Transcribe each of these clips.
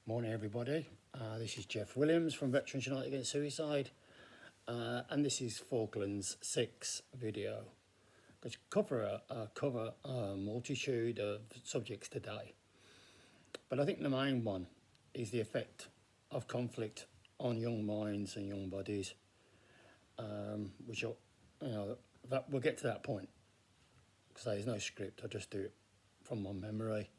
Morning everybody, this is Jeff Williams from Veterans United Against Suicide, and this is Falklands 6 video, which cover a multitude of subjects today. But I think the main one is the effect of conflict on young minds and young bodies, which that we'll get to that point, because there's no script, I just do it from my memory.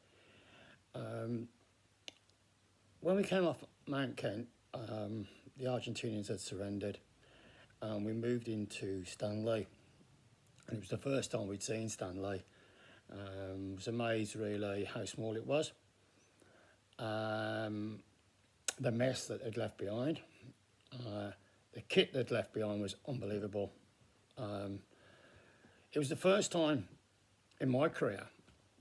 When we came off Mount Kent, the Argentinians had surrendered, and we moved into Stanley, and it was the first time we'd seen Stanley. I was amazed really how small it was, the mess that they'd left behind. The kit they'd left behind was unbelievable. It was the first time in my career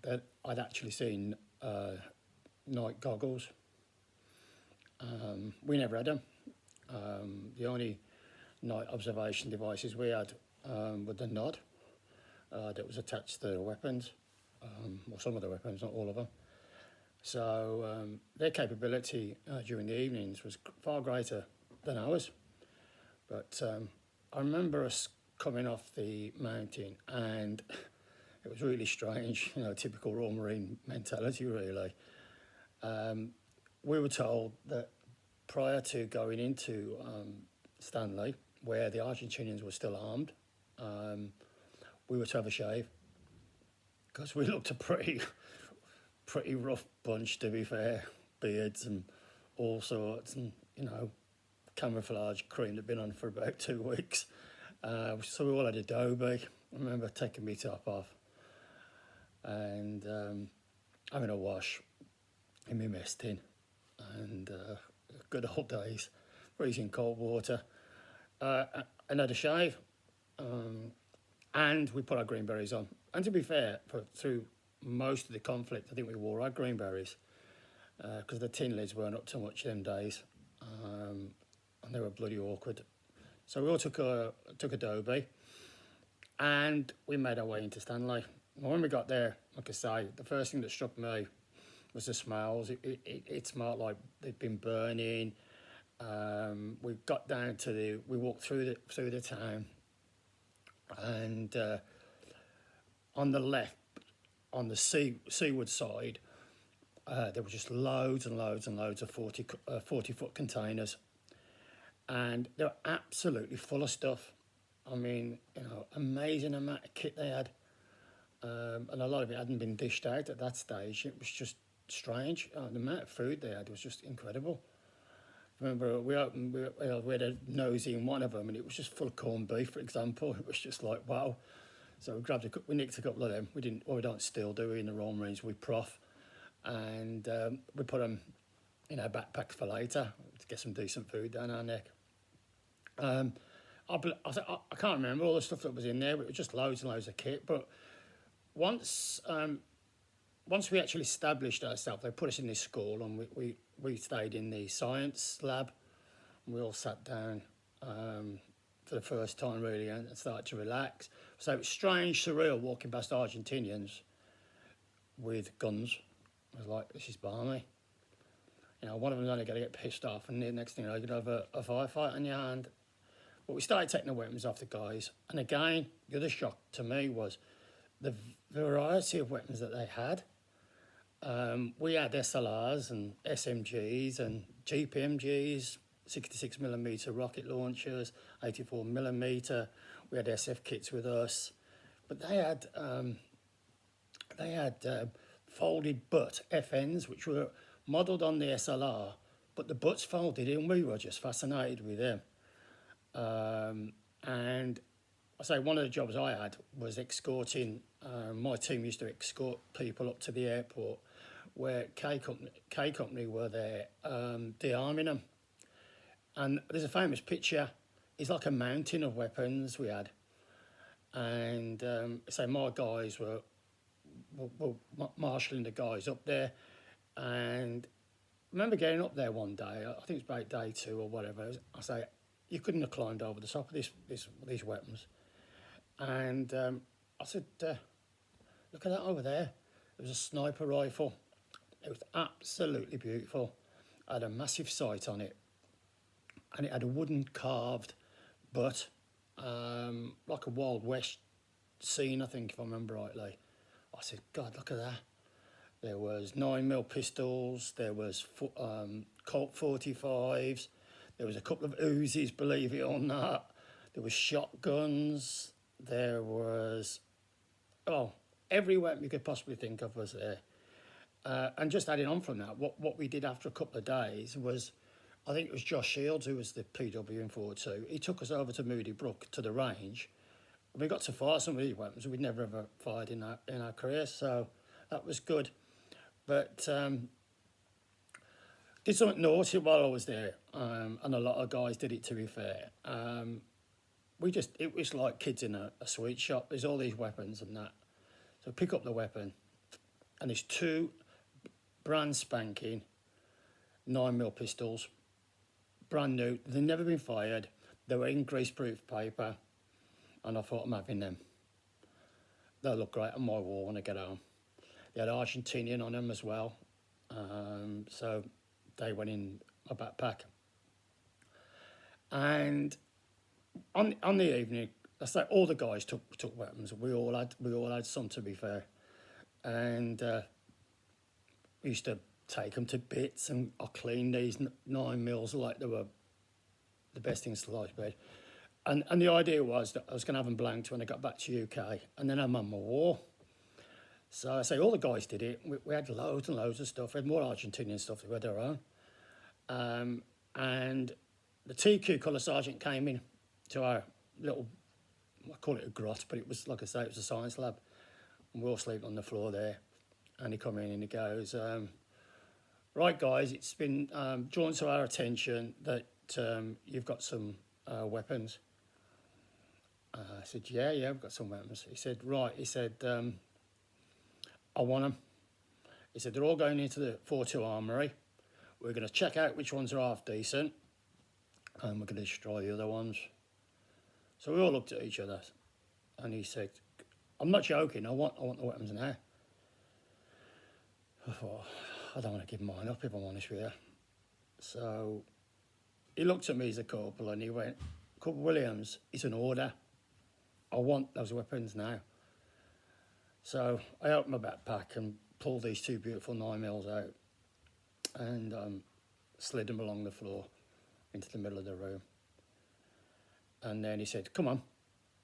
that I'd actually seen night goggles. We never had them. The only night observation devices we had were the nod that was attached to the weapons, or some of the weapons, not all of them. So their capability during the evenings was far greater than ours. But I remember us coming off the mountain, and it was really strange, typical Royal Marine mentality really. We were told that prior to going into Stanley, where the Argentinians were still armed, we were to have a shave, because we looked a pretty rough bunch, to be fair. Beards and all sorts, and camouflage cream that had been on for about 2 weeks. So we all had Adobe. I remember taking my top off and having a wash in my mess tin, and good old days, freezing cold water, and had a shave, and we put our green berries on. And to be fair, through most of the conflict, I think we wore our green berries, because the tin lids weren't up to much them days, and they were bloody awkward. So we all took Adobe, and we made our way into Stanley. And when we got there, like I say, the first thing that struck me was the smells. It smelled like they'd been burning. We got down to we walked through the town, and on the left, on the seaward side, there were just loads and loads and loads of 40-foot containers, and they were absolutely full of stuff. I mean, amazing amount of kit they had, and a lot of it hadn't been dished out at that stage. It was just strange. The amount of food they had was just incredible. I remember we had a nosy in one of them, and it was just full of corned beef, for example. It was just like, wow. So we nicked a couple of them. We don't still do in the Royal Marines. We prof, and we put them in our backpacks for later to get some decent food down our neck. I can't remember all the stuff that was in there, but it was just loads and loads of kit. But once we actually established ourselves, they put us in this school, and we stayed in the science lab, and we all sat down for the first time really, and started to relax. So it was strange, surreal, walking past Argentinians with guns. I was like, this is balmy. One of them's only going to get pissed off, and the next thing you'd have a firefight on your hand. But we started taking the weapons off the guys, and again, the other shock to me was the variety of weapons that they had. We had SLRs and SMGs and GPMGs, 66mm rocket launchers, 84mm. We had SF kits with us, but they had folded butt FNs, which were modelled on the SLR, but the butts folded in. We were just fascinated with them. And I say one of the jobs I had was escorting. My team used to escort people up to the airport, where K Company were there de-arming them. And there's a famous picture. It's like a mountain of weapons we had. And so my guys were marshalling the guys up there. And I remember getting up there one day, I think it was about day 2 or whatever. I say, you couldn't have climbed over the top of these weapons. And I said, look at that over there. It was a sniper rifle. It was absolutely beautiful. had a massive sight on it, and it had a wooden carved butt, like a Wild West scene, I think, if I remember rightly. I said, God, look at that. There was 9mm pistols, there was Colt 45s, there was a couple of Uzis, believe it or not, there was shotguns, there was, oh, every weapon you could possibly think of was there. And just adding on from that, what we did after a couple of days was, I think it was Josh Shields, who was the PW in 42. He took us over to Moody Brook to the range. And we got to fire some of these weapons we'd never ever fired in our career, so that was good. But did something naughty while I was there, and a lot of guys did it, to be fair. It was like kids in a sweet shop. There's all these weapons and that. So pick up the weapon, and there's two brand spanking 9mm pistols, brand new. They've never been fired. They were in greaseproof paper, and I thought, I'm having them. They'll look great on my wall when I get home. They had Argentinian on them as well, so they went in my backpack. And on the evening, I say all the guys took weapons. We all had some, to be fair, and we used to take them to bits, and I cleaned these 9mm like they were the best things to slice bread. And the idea was that I was going to have them blanked when I got back to UK, and then I'm on my war. So I say all the guys did it. We had loads and loads of stuff. We had more Argentinian stuff. We had our own. And the TQ colour sergeant came in to our little, I call it a grot, but it was, like I say, it was a science lab. And we all sleeping on the floor there. And he come in and he goes, right, guys, it's been drawn to our attention that you've got some weapons. I said, yeah, we've got some weapons. He said, right, he said, I want them. He said, they're all going into the 42 armoury. We're going to check out which ones are half decent, and we're going to destroy the other ones. So we all looked at each other, and he said, I'm not joking, I want the weapons now. I thought, I don't want to give mine up, if I'm honest with you. So he looked at me as a corporal, and he went, Corporal Williams, it's an order. I want those weapons now. So I opened my backpack and pulled these two beautiful 9mm out, and slid them along the floor into the middle of the room. And then he said, come on,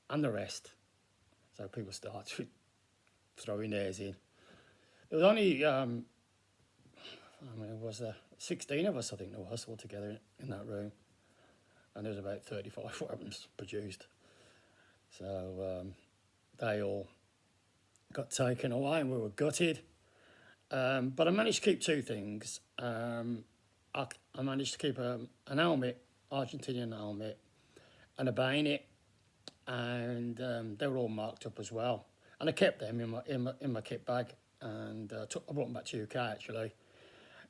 and the rest. So people started throwing theirs in. There was only, was there 16 of us, I think there was, altogether in that room. And there was about 35 weapons produced. So they all got taken away and we were gutted. But I managed to keep two things. I managed to keep an helmet, Argentinian helmet, and a bayonet, and they were all marked up as well. And I kept them in my kit bag, and I brought them back to UK actually.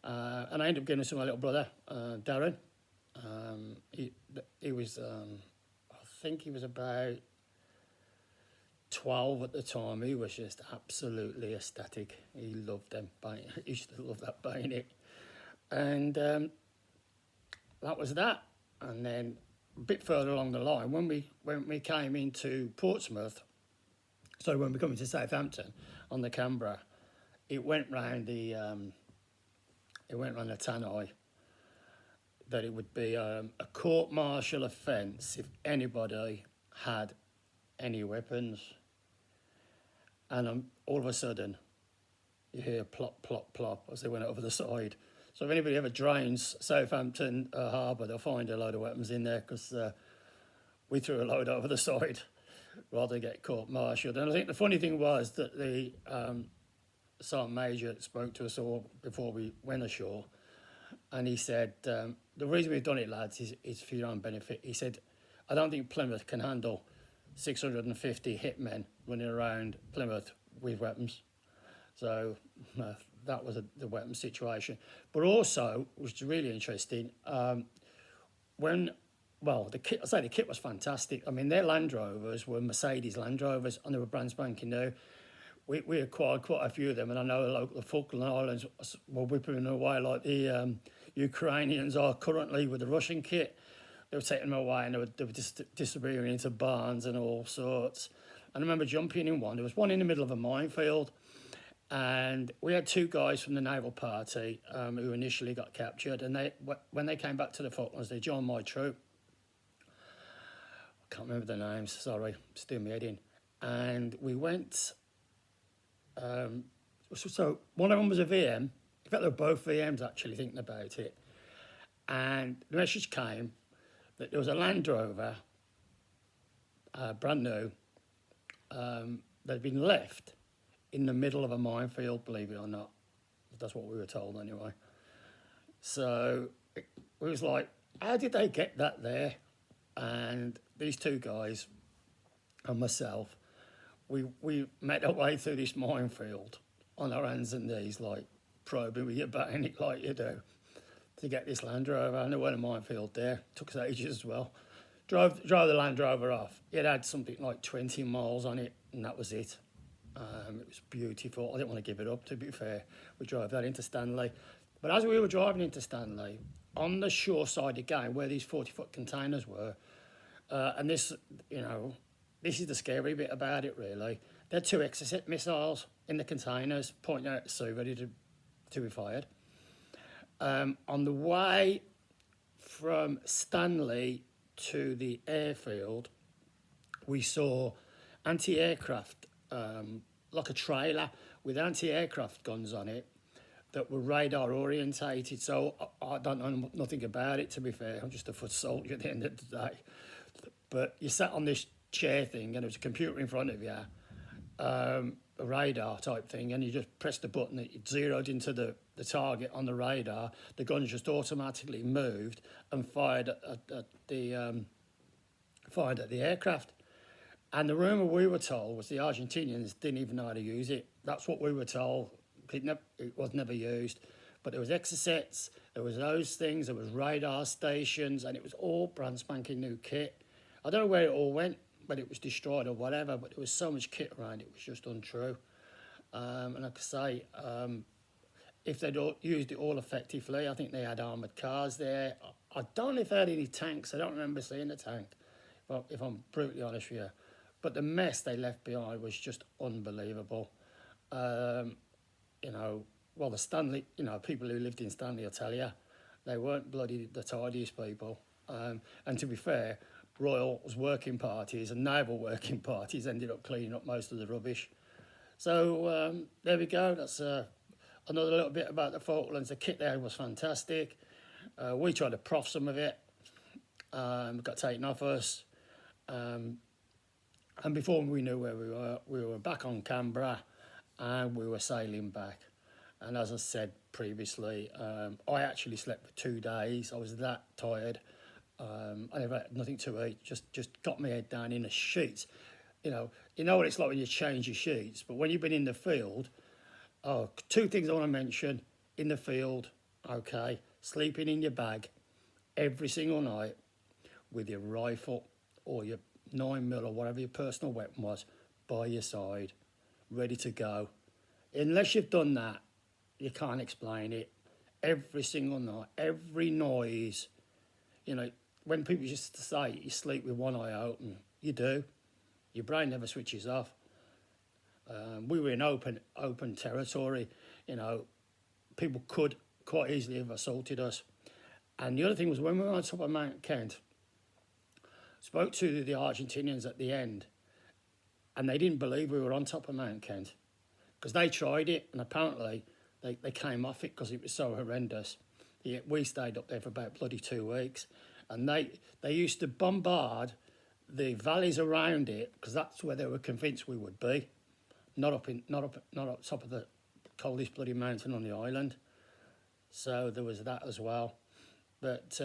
And I ended up giving them to my little brother, Darren. He was, I think he was about 12 at the time. He was just absolutely ecstatic. He loved them. He used to love that bayonet. And that was that. And then a bit further along the line, when we came into Portsmouth, so when we come into Southampton on the Canberra, it went round the tannoy that it would be a court-martial offence if anybody had any weapons. And all of a sudden, you hear plop, plop, plop as they went over the side. So if anybody ever drains Southampton Harbour, they'll find a load of weapons in there, because we threw a load over the side rather than get court-martialed. And I think the funny thing was that the Sergeant Major spoke to us all before we went ashore, and he said, the reason we've done it, lads, is for your own benefit. He said, I don't think Plymouth can handle 650 hitmen running around Plymouth with weapons. So that was the weapon situation. But also, which is really interesting, the kit was fantastic. I mean, their Land Rovers were Mercedes Land Rovers, and they were brand spanking new. We acquired quite a few of them, and I know the Falkland Islands were whipping them away like the Ukrainians are currently with the Russian kit. They were taking them away and they were disappearing into barns and all sorts. And I remember jumping in one. There was one in the middle of a minefield. And we had two guys from the naval party who initially got captured. And when they came back to the Falklands, they joined my troop. I can't remember the names, sorry, it's doing me head in. And we went, so one of them was a VM. In fact, they were both VMs actually, thinking about it. And the message came that there was a Land Rover, brand new, that had been left in the middle of a minefield, believe it or not. That's what we were told anyway. So it was like, how did they get that there? And these two guys and myself, we made our way through this minefield on our hands and knees, like probing with your bayonet like you do, to get this Land Rover. And there wasn't a minefield there. Took us ages as well. Drove the Land Rover off. It had something like 20 miles on it, and that was it. It was beautiful. I didn't want to give it up, to be fair. We drove that into Stanley. But as we were driving into Stanley, on the shore side again, where these 40-foot containers were, and this, this is the scary bit about it, really. There are two Exocet missiles in the containers pointing out to sea, ready to be fired. On the way from Stanley to the airfield, we saw anti-aircraft, like a trailer with anti-aircraft guns on it that were radar orientated. So I don't know nothing about it, to be fair. I'm just a foot soldier at the end of the day. But you sat on this chair thing and there was a computer in front of you, a radar type thing, and you just pressed the button, it zeroed into the target on the radar. The guns just automatically moved and fired at the aircraft. And the rumour we were told was the Argentinians didn't even know how to use it. That's what we were told. It was never used. But there was Exocets, there was those things, there was radar stations, and it was all brand spanking new kit. I don't know where it all went, but it was destroyed or whatever, but there was so much kit around, it was just untrue. And like I say, if they'd used it all effectively, I think they had armoured cars there. I don't know if they had any tanks. I don't remember seeing a tank, if I'm brutally honest with you. But the mess they left behind was just unbelievable. Well, the Stanley, people who lived in Stanley will tell you, they weren't bloody the tidiest people. And to be fair, Royals working parties and naval working parties ended up cleaning up most of the rubbish. So there we go. That's another little bit about the Falklands. The kit there was fantastic. We tried to prof some of it. Got taken off us. And before we knew where we were back on Canberra and we were sailing back. And as I said previously, I actually slept for 2 days. I was that tired. I never had nothing to eat, just got my head down in a sheet. You know what it's like when you change your sheets, but when you've been in the field, two things I want to mention. In the field, okay, sleeping in your bag every single night with your rifle or your 9mm or whatever your personal weapon was by your side, ready to go. Unless you've done that, you can't explain it. Every single night, every noise, when people used to say you sleep with one eye open, you do. Your brain never switches off. We were in open territory. People could quite easily have assaulted us. And the other thing was when we were on top of Mount Kent, spoke to the Argentinians at the end, and they didn't believe we were on top of Mount Kent because they tried it, and apparently they came off it because it was so horrendous. Yet we stayed up there for about bloody 2 weeks, and they used to bombard the valleys around it because that's where they were convinced we would be, not up top of the coldest bloody mountain on the island. So there was that as well. But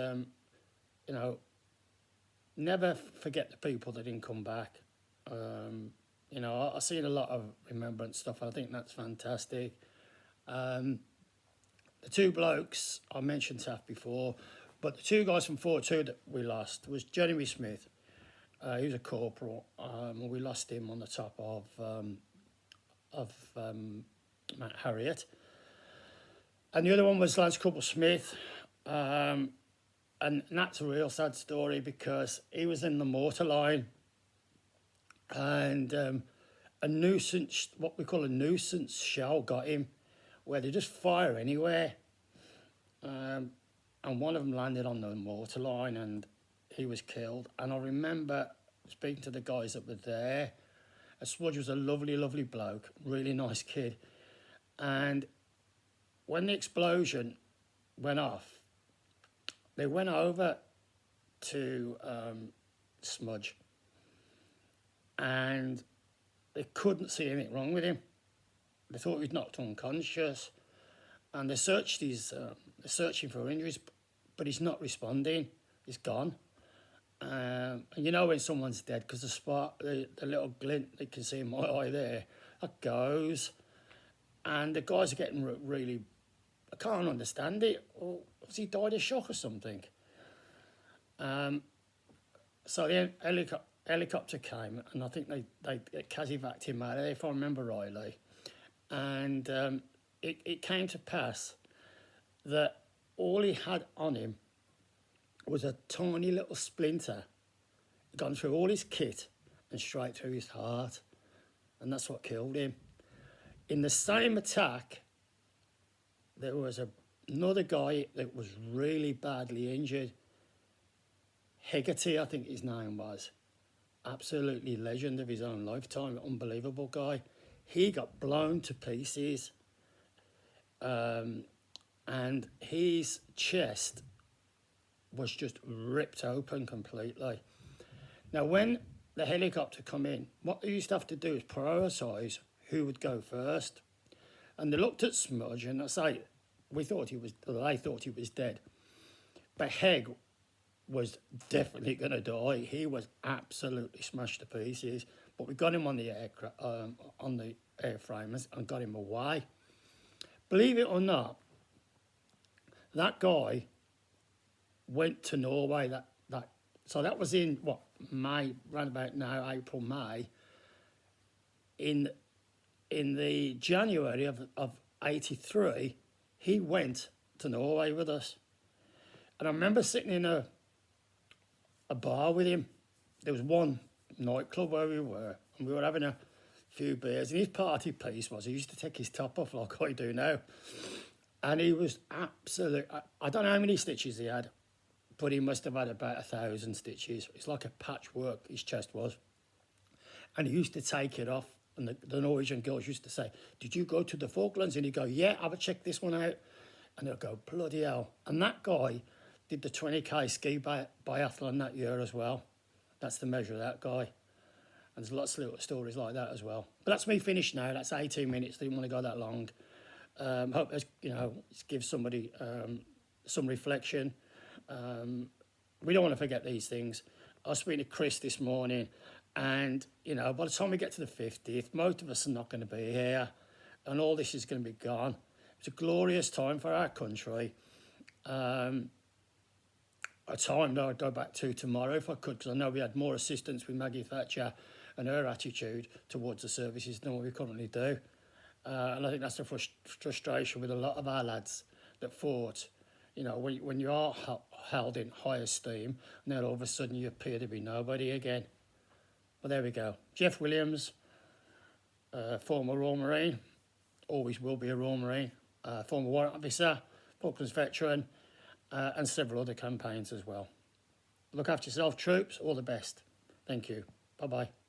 never forget the people that didn't come back. I've seen a lot of remembrance stuff. I think that's fantastic. The two blokes I mentioned Taff before, but the two guys from 4-2 that we lost was Jeremy Smith. He was a corporal. We lost him on the top of Mount Harriet. And the other one was Lance Corporal Smith. And that's a real sad story because he was in the mortar line, and a nuisance, what we call a nuisance shell, got him, where they just fire anywhere. And one of them landed on the mortar line and he was killed. And I remember speaking to the guys that were there. Smudge was a lovely, lovely bloke, really nice kid. And when the explosion went off, they went over to Smudge and they couldn't see anything wrong with him. They thought he was knocked unconscious, and they searched his, they're searching for injuries, but he's not responding. He's gone. And you know when someone's dead, because the spark, the little glint they can see in my eye there, that goes. And the guys are getting really, I can't understand it. Or has he died of shock or something? So the helicopter came, and I think they casevaced him out of there, if I remember rightly. And it came to pass that all he had on him was a tiny little splinter gone through all his kit and straight through his heart, and that's what killed him. In the same attack, there was another guy that was really badly injured. Hegarty, I think his name was. Absolutely legend of his own lifetime, unbelievable guy. He got blown to pieces, and his chest was just ripped open completely. Now, when the helicopter come in, what they used to have to do is prioritise who would go first. And they looked at Smudge, and they thought he was dead. But Heg was definitely going to die. He was absolutely smashed to pieces. But we got him on the airframe and got him away. Believe it or not, that guy went to Norway. So that was in May, round about now, April, May. In the January of '83, he went to Norway with us. And I remember sitting in a bar with him. There was one nightclub where we were, and we were having a few beers. And his party piece was he used to take his top off like I do now. And he was absolute. I don't know how many stitches he had, but he must have had about 1,000 stitches. It's like a patchwork, his chest was. And he used to take it off, and the Norwegian girls used to say, "Did you go to the Falklands?" And he'd go, "Yeah, I would check this one out." And they'd go, "Bloody hell." And that guy did the 20k ski biathlon that year as well. That's the measure of that guy. And there's lots of little stories like that as well. But that's me finished now. That's 18 minutes. Didn't want to go that long. Hope that's, it gives somebody some reflection. We don't want to forget these things. I was speaking to Chris this morning, and by the time we get to the 50th, most of us are not going to be here, and all this is going to be gone. It's a glorious time for our country. A time that I'd go back to tomorrow if I could, because I know we had more assistance with Maggie Thatcher and her attitude towards the services than what we currently do. And I think that's the frustration with a lot of our lads that fought. When you are held in high esteem, and then all of a sudden you appear to be nobody again. Well, there we go. Jeff Williams, former Royal Marine, always will be a Royal Marine, former warrant officer, Falklands veteran, and several other campaigns as well. Look after yourself, troops. All the best. Thank you. Bye-bye.